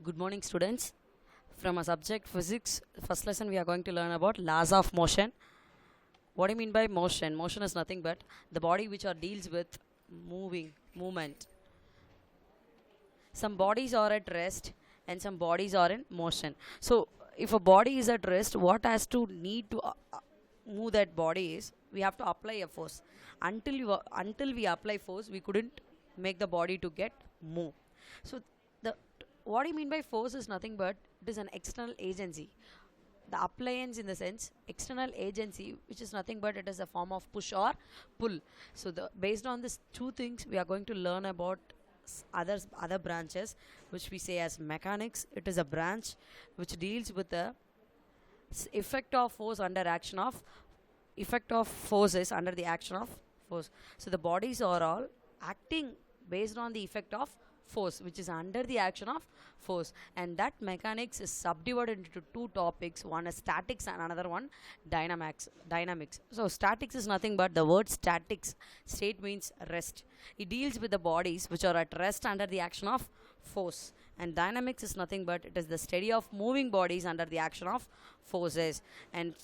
Good morning, students. From a subject physics, first lesson we are going to learn about laws of motion. What do you mean by motion? Motion is nothing but the body which are deals with movement. Some bodies are at rest and some bodies are in motion. So, if a body is at rest, what has to need to move that body is we have to apply a force. Until we apply force, we couldn't make the body to get move. So, the what do you mean by force is nothing but it is an external agency. The appliance in the sense external agency, which is nothing but it is a form of push or pull. So the based on these two things, we are going to learn about other branches, which we say as mechanics. It is a branch which deals with the effect of force under action of effect of forces under the action of force. So the bodies are all acting based on the effect of force, which is under the action of force, and that mechanics is subdivided into two topics. One is statics and another one dynamics. So statics is nothing but the word statics. State means rest. It deals with the bodies which are at rest under the action of force, and dynamics is nothing but it is the study of moving bodies under the action of forces. And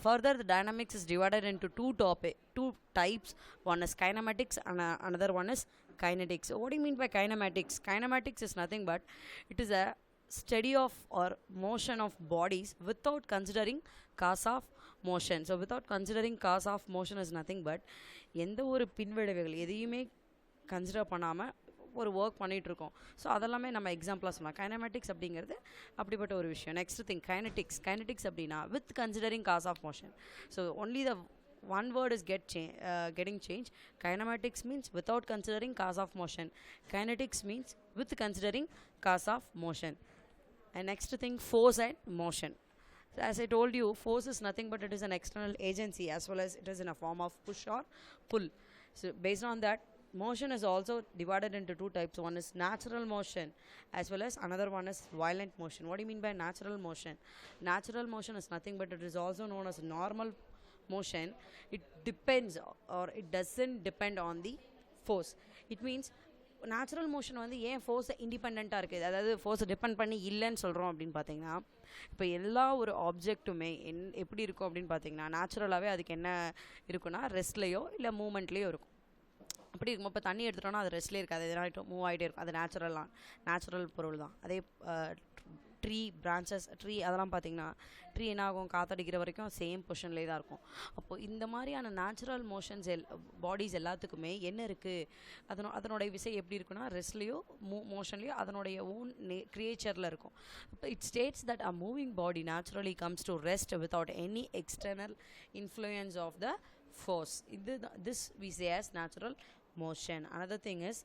further, the dynamics is divided into two types. One is kinematics and another one is kinetics. So what do you mean by kinematics? Kinematics is nothing but it is a study of or motion of bodies without considering cause of motion. So without considering cause of motion is nothing but எந்த ஒரு பின்விளைவுகள் எதையுமே consider பண்ணாமல் ஒரு work பண்ணிகிட்டு இருக்கோம். So அதெல்லாமே நம்ம எக்ஸாம்பிளாக சொல்லலாம். கைனமேட்டிக்ஸ் அப்படிங்கிறது அப்படிப்பட்ட ஒரு விஷயம். நெக்ஸ்ட் திங் கைனட்டிக்ஸ் அப்படின்னா with considering cause of motion. So only the one word is getting changed. Kinematics means without considering cause of motion. Kinetics means with considering cause of motion. And next thing, force and motion. So as I told you, force is nothing but it is an external agency as well as it is in a form of push or pull. So based on that, motion is also divided into two types. One is natural motion as well as another one is violent motion. What do you mean by natural motion? Natural motion is nothing but it is also known as normal motion. It depends or it doesn't depend on the force. It means natural motion வந்து ஏன் ஃபோர்ஸை இண்டிபெண்ட்டாக இருக்குது, அதாவது ஃபோர்ஸை depend பண்ணி இல்லைன்னு சொல்கிறோம் அப்படின்னு பார்த்தீங்கன்னா, இப்போ எல்லா ஒரு ஆப்ஜெக்ட்டுமே எப்படி இருக்கும் அப்படின்னு பார்த்தீங்கன்னா நேச்சுரலாகவே அதுக்கு என்ன இருக்குன்னா ரெஸ்ட்லேயோ இல்லை மூமெண்ட்லேயோ இருக்கும். அப்படி இருக்கும். இப்போ தண்ணி எடுத்துட்டோன்னா அது ரெஸ்ட்லேயே இருக்காது, எதனால மூவ் ஆகிட்டே இருக்கும். அது நேச்சுரல் பொருள் தான். அதே ட்ரீ அதெல்லாம் பார்த்திங்கன்னா ட்ரீ என்ன ஆகும், காற்றடிக்கிற வரைக்கும் சேம் பொசிஷன்லேயே தான் இருக்கும். அப்போது இந்த மாதிரியான நேச்சுரல் மோஷன்ஸ் பாடிஸ் எல்லாத்துக்குமே என்ன இருக்குது, அதனுடைய விசை எப்படி இருக்குன்னா ரெஸ்ட்லேயோ மோஷன்லேயோ அதனுடைய ஓன் கிரியேச்சரில் இருக்கும். இப்போ it states that a moving body naturally comes to rest without any external influence of the force. This we say as natural motion. Another thing is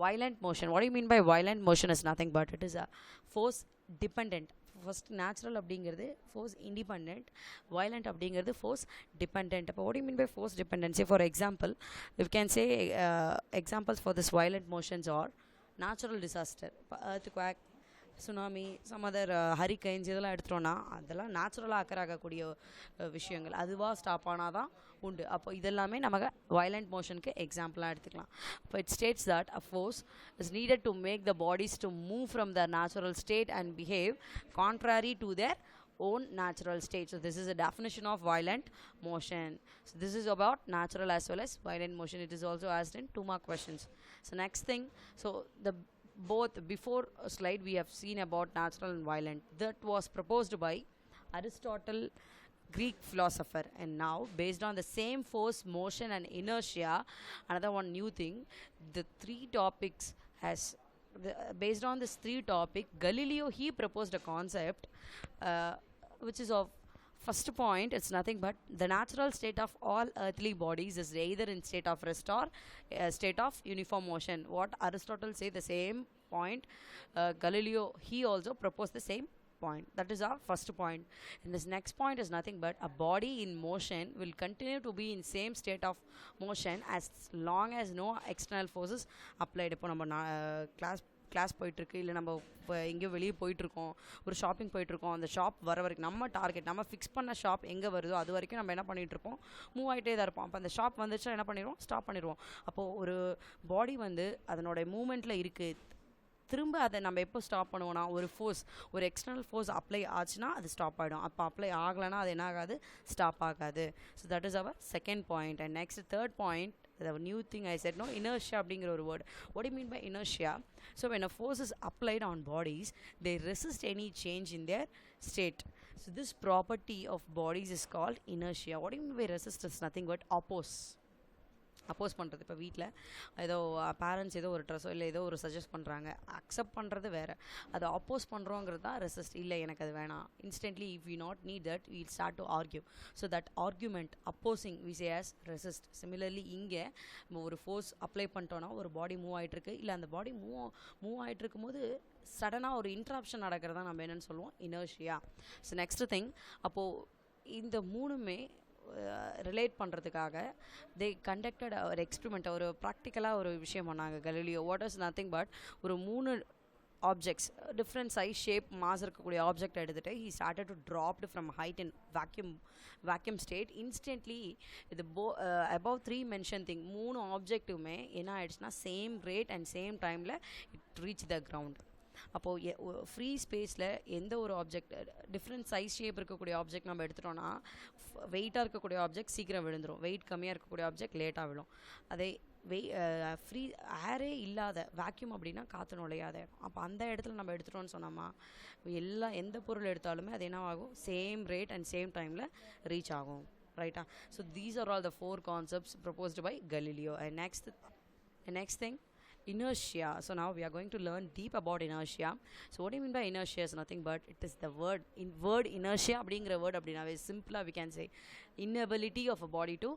violent motion. What do you mean by violent motion? Is nothing but it is a force dependent. First natural அப்படிங்கிறது force independent, violent அப்படிங்கிறது force dependent. அப்போ what do you mean by force dependency? For example, you can say examples for this violent motions are natural disaster, earthquake, tsunami, some other hurricanes இதெல்லாம் எடுத்துட்டோன்னா அதெல்லாம் நேச்சுரலாக அக்கறாகக்கூடிய விஷயங்கள். அதுவாக stop ஆனால் தான் உண்டு. அப்போ இதெல்லாமே நமக்கு வயலண்ட் மோஷனுக்கு எக்ஸாம்பிளாக எடுத்துக்கலாம். இப்போ it states that a force is needed to make the bodies to move from the natural state and behave contrary to their own natural state. So this is a definition of violent motion. So this is about natural as well as violent motion. It is also asked in 2 mark questions. So next thing, so the both before slide we have seen about natural and violent. That was proposed by Aristotle, Greek philosopher. And now based on the same force, motion and inertia, another one new thing, the 3 topics based on this 3 topic, Galileo he proposed a concept which is of first point, it's nothing but the natural state of all earthly bodies is either in state of rest or state of uniform motion. What Aristotle say the same point, Galileo he also proposed the same point. That is our first point. And this next point is nothing but a body in motion will continue to be in same state of motion as long as no external forces applied. இப்போ நம்ம class போயிட்டுருக்கு, இல்லை நம்ம இப்போ எங்கேயோ வெளியே போயிட்டுருக்கோம், ஒரு ஷாப்பிங் போயிட்டுருக்கோம், அந்த ஷாப் வர வரைக்கும் நம்ம டார்கெட் நம்ம ஃபிக்ஸ் பண்ண ஷாப் எங்கே வருதோ அது வரைக்கும் நம்ம என்ன பண்ணிகிட்ருப்போம், மூவ் ஆகிட்டே தான் இருப்போம். அப்போ அந்த ஷாப் வந்துச்சுன்னா என்ன பண்ணிடுவோம், ஸ்டாப் பண்ணிடுவோம். அப்போது ஒரு பாடி வந்து அதனோட மூமெண்ட்டில் இருக்குது, திரும்ப அதை நம்ம எப்போ ஸ்டாப் பண்ணுவோம்னா ஒரு ஃபோர்ஸ், ஒரு எக்ஸ்டர்னல் ஃபோர்ஸ் அப்ளை ஆச்சுன்னா அது ஸ்டாப் ஆகிடும். அப்போ அப்ளை ஆகலைன்னா அது என்ன ஆகாது, ஸ்டாப் ஆகாது. So that is our second point. And next third point, the new thing I said, no, inertia அப்படிங்கிற ஒரு word. What do you mean by inertia? So when a force is applied on bodies, they resist any change in their state. So this property of bodies is called inertia. What do you mean by resist? Is nothing but அப்போஸ் பண்ணுறது. இப்போ வீட்டில் ஏதோ parents ஏதோ ஒரு ட்ரெஸ்ஸோ இல்லை ஏதோ ஒரு suggest பண்ணுறாங்க, அக்செப்ட் பண்ணுறது வேறு, அதை அப்போஸ் பண்ணுறோங்கிறது தான் ரெசிஸ்ட். இல்லை எனக்கு அது வேணாம், instantly if we not need that will start to argue. So that argument opposing we say as resist. Similarly இங்கே நம்ம ஒரு ஃபோர்ஸ் அப்ளை பண்ணிட்டோன்னா ஒரு பாடி மூவ் ஆகிட்டுருக்கு, இல்லை அந்த பாடி மூவ் ஆகிட்டு இருக்கும்போது சடனாக ஒரு இன்ட்ராப்ஷன் நடக்கிறதா நம்ம என்னென்னு சொல்லுவோம், இனர்ஷியா. ஸோ நெக்ஸ்ட் திங், அப்போது இந்த மூணுமே ரிலேட் பண்ணுறதுக்காக தே கண்டக்டட் ஒரு எக்ஸ்பெரிமெண்ட், ஒரு ப்ராக்டிக்கலாக ஒரு விஷயம் பண்ணாங்க Galileo. What is nothing but ஒரு 3 objects, different size shape mass இருக்கக்கூடிய ஆப்ஜெக்ட் எடுத்துகிட்டு he started to dropped from height in vacuum state. Instantly இது அபவ் 3 மென்ஷன் திங் 3 ஆப்ஜெக்ட்டுமே என்ன ஆயிடுச்சுன்னா சேம் ரேட் அண்ட் சேம் டைமில் இட் ரீச் த கிரவுண்ட். அப்போது free ஸ்பேஸில் எந்த ஒரு ஆப்ஜெக்ட் டிஃப்ரெண்ட் சைஸ் ஷேப் இருக்கக்கூடிய ஆப்ஜெக்ட் நம்ம எடுத்துட்டோன்னா வெயிட்டாக இருக்கக்கூடிய ஆப்ஜெக்ட் சீக்கிரம் விழுந்துடும், வெயிட் கம்மியாக இருக்கக்கூடிய ஆப்ஜெக்ட் லேட்டாக விழும். அதே ஃப்ரீ ஏரே இல்லாத வேக்யூம் அப்படின்னா காற்று நுழையாத இடம். அப்போ அந்த இடத்துல நம்ம எடுத்துட்டோன்னு சொன்னோமா எந்த பொருள் எடுத்தாலுமே அது என்ன ஆகும், சேம் ரேட் அண்ட் சேம் டைமில் ரீச் ஆகும். ரைட்டா? So these are all the 4 concepts proposed by Galileo. And next thing, inertia. So now we are going to learn deep about inertia. So what do you mean by inertia? Is nothing but it is the word inertia அப்படிங்கிற word அப்படினாவே சிம்பிளா we can say inability of a body to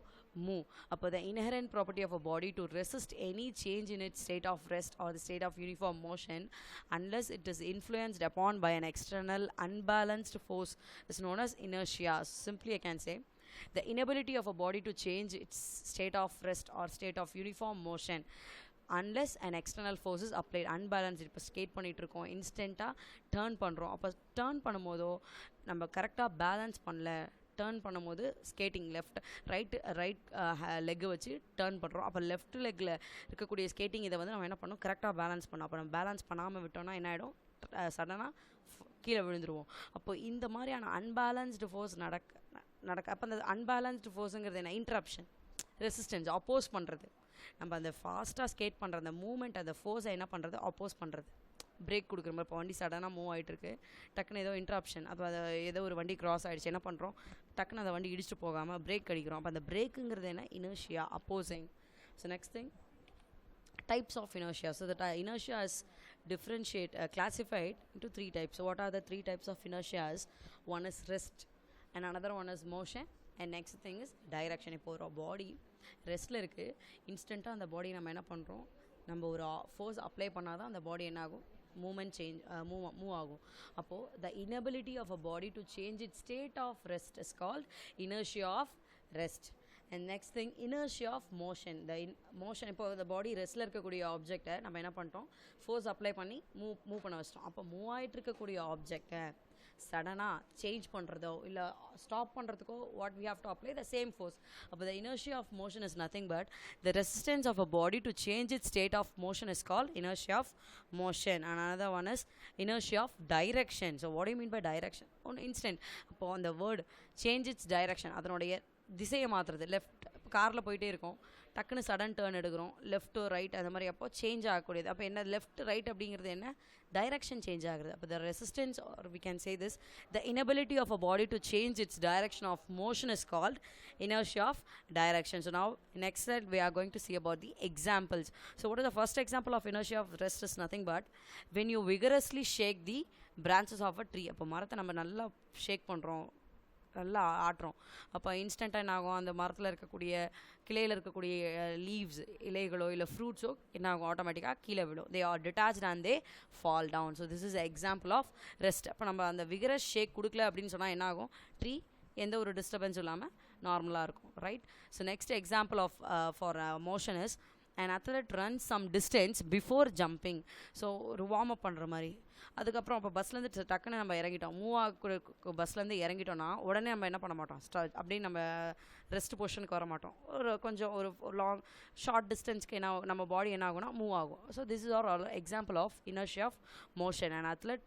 move. அப்போ the inherent property of a body to resist any change in its state of rest or the state of uniform motion unless it is influenced upon by an external unbalanced force is known as inertia. Simply I can say the inability of a body to change its state of rest or state of uniform motion unless an external force is applied. Unbalanced, இப்போ skate பண்ணிகிட்ருக்கோம், இன்ஸ்டண்ட்டாக turn பண்ணுறோம். அப்போ turn பண்ணும்போதோ நம்ம கரெக்டாக balance பண்ணல, turn பண்ணும்போது skating right லெக்கை வச்சு டேர்ன் பண்ணுறோம். அப்போ லெஃப்ட் லெக்கில் இருக்கக்கூடிய ஸ்கேட்டிங் இதை வந்து நம்ம என்ன பண்ணோம், கரெக்டாக பேலன்ஸ் பண்ணோம். அப்போ நம்ம பேலன்ஸ் பண்ணாமல் விட்டோம்னா என்ன ஆகிடும், சடனாக கீழே விழுந்துருவோம். அப்போ இந்த மாதிரியான அன்பேலன்ஸ்டு ஃபோர்ஸ் நடக்க அப்போ அந்த அன்பேலன்ஸ்டு ஃபோர்ஸுங்கிறது என்ன, இன்ட்ரப்ஷன், ரெசிஸ்டன்ஸ், அப்போஸ் பண்ணுறது. நம்ம அந்த ஃபாஸ்ட்டாக ஸ்கேட் பண்ணுற அந்த மூமெண்ட், அந்த ஃபோர்ஸை என்ன பண்ணுறது, அப்போஸ் பண்ணுறது. பிரேக் கொடுக்குற மாதிரி, இப்போ வண்டி சடனாக மூவ் ஆகிட்டுருக்கு, டக்குன்னு ஏதோ இன்ட்ராப்ஷன், அப்போ அதை ஏதோ ஒரு வண்டி கிராஸ் ஆகிடுச்சு, என்ன பண்ணுறோம், டக்குன்னு அந்த வண்டி இடிச்சுட்டு போகாமல் பிரேக் அடிக்கிறோம். அப்போ அந்த பிரேக்குங்கிறது என்ன, inertia, opposing. So next thing, types of inertia. So that inertia is classified into 3 types. So what are the 3 types of inertia? One is rest and another one is motion and next thing is direction. இப்போ ஒரு பாடி ரெஸ்ட்டில் இருக்குது, இன்ஸ்டண்ட்டாக அந்த பாடி நம்ம என்ன பண்ணுறோம், நம்ம ஒரு ஃபோர்ஸ் அப்ளை பண்ணால் தான் அந்த பாடி என்ன ஆகும், மூவ் ஆகும். அப்போது the inability of a body to change its state of rest is called inertia of rest. And next thing, inertia of motion. motion, இப்போ the body ரெஸ்ட்டில் இருக்கக்கூடிய ஆப்ஜெக்டை நம்ம என்ன பண்ணிட்டோம், ஃபோர்ஸ் அப்ளை பண்ணி மூவ் பண்ண வச்சிட்டோம். அப்போ மூவ் ஆகிட்டு இருக்கக்கூடிய ஆப்ஜெக்டை சடனாக சேஞ்ச் பண்ணுறதோ இல்லை ஸ்டாப் பண்ணுறதுக்கோ what we have to apply the same force. அப்போ the inertia of motion is nothing but the resistance of a body to change it state of motion is called inertia of motion. And another one is inertia of direction. So what do you mean by direction? On instant, அப்போ அந்த word change it's direction, அதனுடைய திசையை மாற்றுறது. Left காரில் போயிட்டே இருக்கோம், டக்குன்னு sudden turn எடுக்கிறோம், லெஃப்ட் ரைட் அந்த மாதிரி, அப்போ சேஞ்ச் ஆகக்கூடியது. அப்போ என்ன, லெஃப்ட் ரைட் அப்படிங்கிறது என்ன, டைரக்ஷன் சேஞ்ச் ஆகுது. அப்போ the resistance are we can say this the inability of a body to change its direction of motion is called inertia of direction. So now next slide we are going to see about the examples. So what is the first example of inertia of rest is nothing but when you vigorously shake the branches of a tree. அப்போ மரத்தை நம்ம நல்லா ஷேக் பண்ணுறோம், நல்லா ஆட்டுறோம். அப்போ இன்ஸ்டண்ட்டாக என்ன ஆகும், அந்த மரத்தில் இருக்கக்கூடிய கிளையில் இருக்கக்கூடிய லீவ்ஸ், இலைகளோ இல்லை ஃப்ரூட்ஸோ என்ன ஆகும், ஆட்டோமேட்டிக்காக கீழே விடும். They are detached and they fall down. So this is example of rest. அப்போ நம்ம அந்த விகரஸ் ஷேக் கொடுக்கல அப்படின்னு சொன்னால் என்ன ஆகும், ட்ரீ எந்த ஒரு டிஸ்டர்பன்ஸும் இல்லாமல் நார்மலாக இருக்கும். Right? So next example of for motion is an athlete runs some distance before jumping. ஸோ ஒரு வார்ம் அப் பண்ணுற மாதிரி. அதுக்கப்புறம் அப்போ பஸ்லேருந்து டக்குன்னு நம்ம இறங்கிட்டோம், மூவ் ஆக பஸ்லேருந்து இறங்கிட்டோன்னா உடனே நம்ம என்ன பண்ண மாட்டோம், அப்படியே நம்ம ரெஸ்ட் பொசிஷனுக்கு வர மாட்டோம். ஒரு கொஞ்சம் ஒரு லாங் ஷார்ட் டிஸ்டன்ஸ்க்கு என்ன நம்ம பாடி என்ன ஆகும்னா மூவ் ஆகும். So this is our example of inertia of motion. An athlete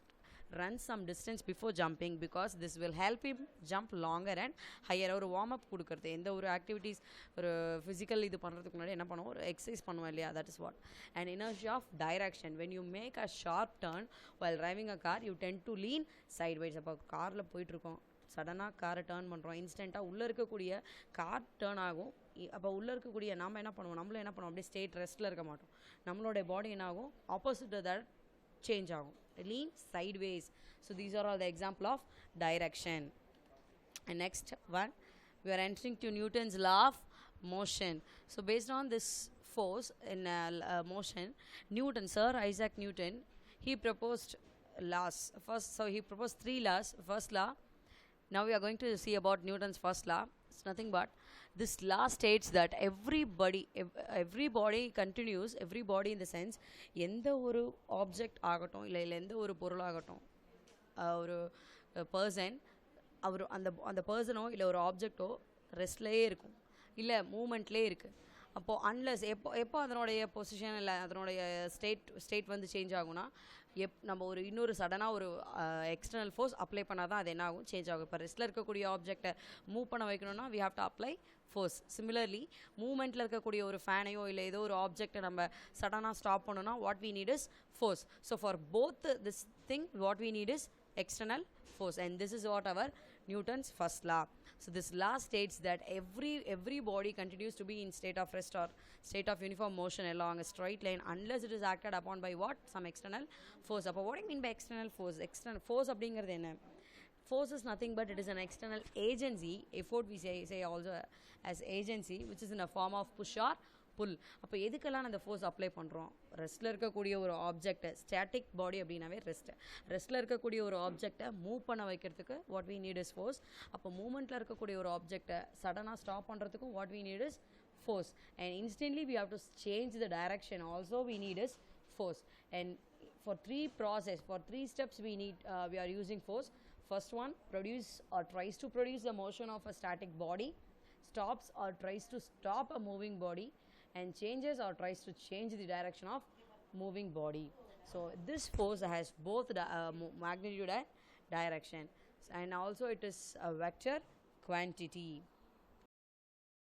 run some distance before jumping because this will help him jump longer and higher. ஒரு வார்ம் அப் கொடுக்குறது, எந்த ஒரு ஆக்டிவிட்டீஸ் ஒரு ஃபிசிக்கல் இது பண்ணுறதுக்கு முன்னாடி என்ன பண்ணுவோம், ஒரு எக்ஸசைஸ் பண்ணுவோம் இல்லையா, that is what. And inertia of direction. when you make a sharp turn while driving a car you tend to lean sideways. அப்போ காரில் போயிட்டுருக்கோம், சடனாக காரை டேர்ன் பண்ணுறோம், இன்ஸ்டண்ட்டாக உள்ளே இருக்கக்கூடிய கார் டேர்ன் ஆகும். அப்போ உள்ளே இருக்கக்கூடிய நம்ம என்ன பண்ணுவோம், நம்மளும் என்ன பண்ணுவோம், அப்படியே ஸ்ட்ரெயிட் ரெஸ்ட்டில் இருக்க மாட்டோம். நம்மளோட பாடி என்ன ஆகும், ஆப்போசிட் தட் சேஞ்ச் ஆகும், lean sideways. So these are all the example of direction. And next one, we are entering to Newton's law of motion. So based on this force in motion, Sir Isaac Newton, he proposed laws. First, so he proposed 3 laws. First law, now we are going to see about Newton's first law. It's nothing but this law states that every body continues, every body in the sense எந்த ஒரு object ஆகட்டும் இல்லை எந்த ஒரு பொருளாகட்டும், ஒரு person அவர் அந்த பர்சனோ இல்லை ஒரு ஆப்ஜெக்டோ ரெஸ்ட்லேயே இருக்கும், இல்லை மூமெண்ட்லேயே இருக்குது. அப்போது அன்லெஸ் எப்போ அதனுடைய பொசிஷன் இல்லை அதனுடைய ஸ்டேட் வந்து சேஞ்ச் ஆகும்னா, நம்ம ஒரு இன்னொரு சடனாக ஒரு எக்ஸ்டர்னல் ஃபோர்ஸ் அப்ளை பண்ணால் தான் அது என்ன ஆகும், சேஞ்ச் ஆகும். இப்போ ரெஸ்ட்டில் இருக்கக்கூடிய ஆப்ஜெக்டை மூவ் பண்ண வைக்கணும்னா we have to apply force. Similarly, மூமெண்ட்டில் இருக்கக்கூடிய ஒரு ஃபேனையோ இல்லை ஏதோ ஒரு ஆப்ஜெக்டை நம்ம சடனாக ஸ்டாப் பண்ணணும்னா what we need is force. So for both this thing what we need is external force, and this is what our Newton's first law. So this law states that every body continues to be in state of rest or state of uniform motion along a straight line unless it is acted upon by what, some external force. Appo what do you mean by external force? External force அப்படிங்கிறது என்ன? Force is nothing but it is an external agency. Effort we say also as agency, which is in a form of push or pull. அப்போ எதுக்கெல்லாம் அந்த force apply பண்ணுறோம், ரெஸ்ட்டில் இருக்கக்கூடிய ஒரு ஆப்ஜெக்டை, static பாடி அப்படின்னாவே ரெஸ்ட்டில் இருக்கக்கூடிய ஒரு ஆப்ஜெக்டை மூவ் பண்ண வைக்கிறதுக்கு what we need is force. அப்போ மூமெண்ட்டில் இருக்கக்கூடிய ஒரு ஆப்ஜெக்டை சடனாக ஸ்டாப் பண்ணுறதுக்கும் what we need is force, and instantly we have to change the direction also we need is force. And for 3 steps we are using force. First one, produce or tries to produce the motion of a static body, stops or tries to stop a moving body, and changes or tries to change the direction of moving body. So this force has both magnitude and direction, and also it is a vector quantity.